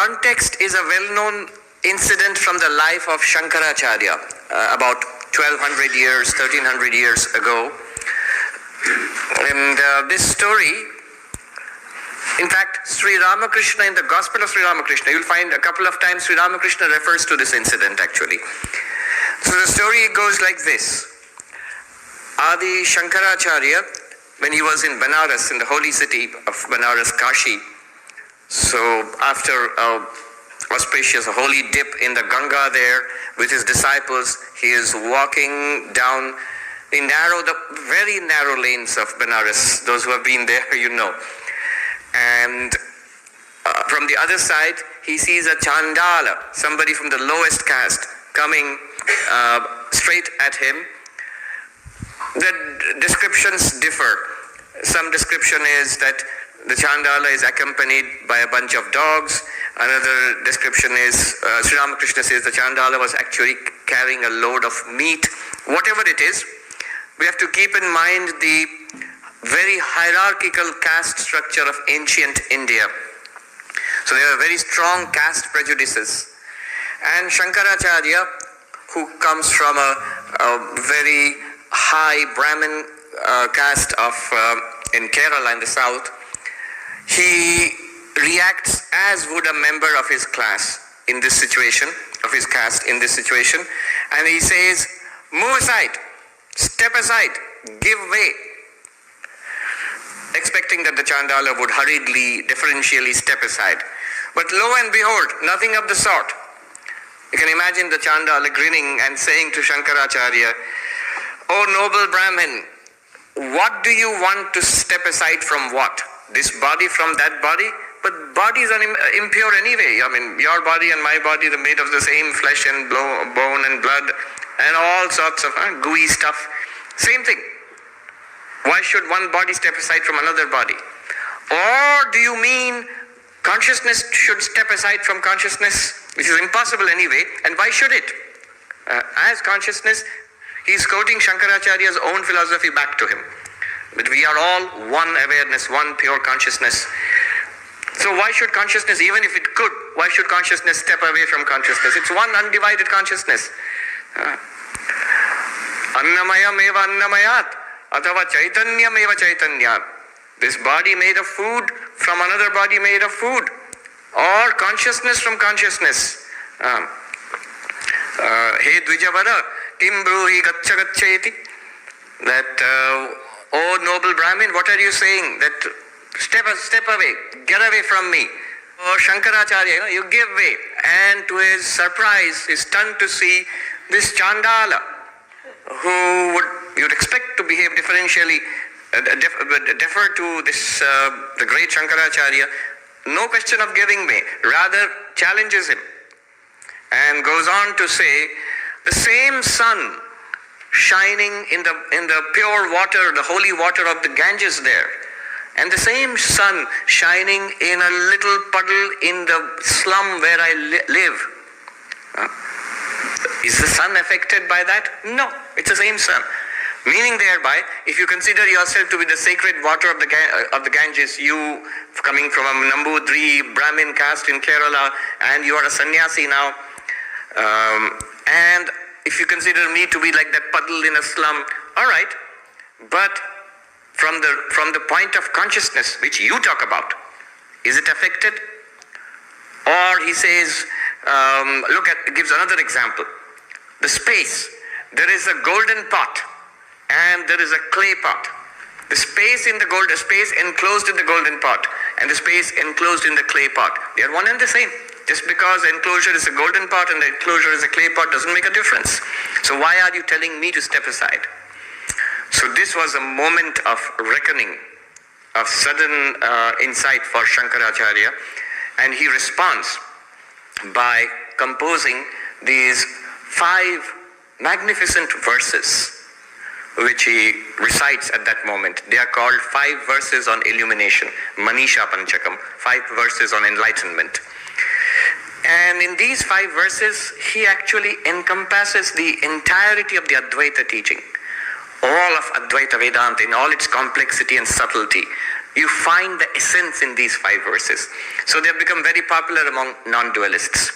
context is a well-known incident from the life of Shankaracharya about 1200 years, 1300 years ago. And this story, in fact, Sri Ramakrishna, in the Gospel of Sri Ramakrishna, you'll find a couple of times Sri Ramakrishna refers to this incident actually. So the story goes like this. Adi Shankaracharya, when he was in Benares, in the holy city of Benares, Kashi, so after a auspicious holy dip in the Ganga there with his disciples, he is walking down the very narrow lanes of Benares. Those who have been there, you know. And from the other side, he sees a Chandala, somebody from the lowest caste, coming straight at him. The descriptions differ. Some description is that the Chandala is accompanied by a bunch of dogs. Another description is, Sri Ramakrishna says the Chandala was actually carrying a load of meat. Whatever it is, we have to keep in mind the very hierarchical caste structure of ancient India. So there are very strong caste prejudices. And Shankaracharya, who comes from a very high Brahmin caste of in Kerala in the south, he reacts as would a member of his class in this situation, of his caste in this situation, and he says, move aside, step aside, give way, expecting that the Chandala would hurriedly, deferentially step aside. But lo and behold, nothing of the sort. You can imagine the Chandala grinning and saying to Shankaracharya, "O noble Brahmin, what do you want to step aside from what? This body from that body? But bodies are impure anyway. I mean, your body and my body, they're made of the same flesh and bone and blood and all sorts of gooey stuff. Same thing. Why should one body step aside from another body? Or do you mean consciousness should step aside from consciousness, which is impossible anyway, and why should it? As consciousness, he's quoting Shankaracharya's own philosophy back to him. But we are all one awareness, one pure consciousness. So why should consciousness, even if it could, why should consciousness step away from consciousness? It's one undivided consciousness. Annamaya meva annamayat, athava chaitanya meva chaitanyat. This body made of food from another body made of food, or consciousness from consciousness. Hey Dvijavara, kim bruhi gaccha gaccheti. That, oh noble Brahmin, what are you saying? That step away, get away from me. Oh Shankaracharya, you give way. And to his surprise, he's stunned to see this Chandala, who you'd expect to behave differentially, defer to this the great Shankaracharya, no question of giving way, rather challenges him and goes on to say, the same sun shining in the pure water, the holy water of the Ganges there, and the same sun shining in a little puddle in the slum where I live. Is the sun affected by that? No, it's the same sun. Meaning thereby, if you consider yourself to be the sacred water of the Ganges, you coming from a Nambudri Brahmin caste in Kerala, and you are a sannyasi now, and if you consider me to be like that puddle in a slum, all right, but from the point of consciousness which you talk about, is it affected? Or he says, gives another example. The space, there is a golden pot and there is a clay pot. The space in the space enclosed in the golden pot and the space enclosed in the clay pot, they are one and the same. Just because the enclosure is a golden pot and the enclosure is a clay pot doesn't make a difference. So why are you telling me to step aside? So this was a moment of reckoning, of sudden insight for Shankaracharya, and he responds by composing these 5 magnificent verses which he recites at that moment. They are called 5 verses on illumination, Manisha Panchakam, 5 verses on enlightenment. And in these 5 verses, he actually encompasses the entirety of the Advaita teaching, all of Advaita Vedanta in all its complexity and subtlety, You find the essence in these 5 verses. So they have become very popular among non-dualists.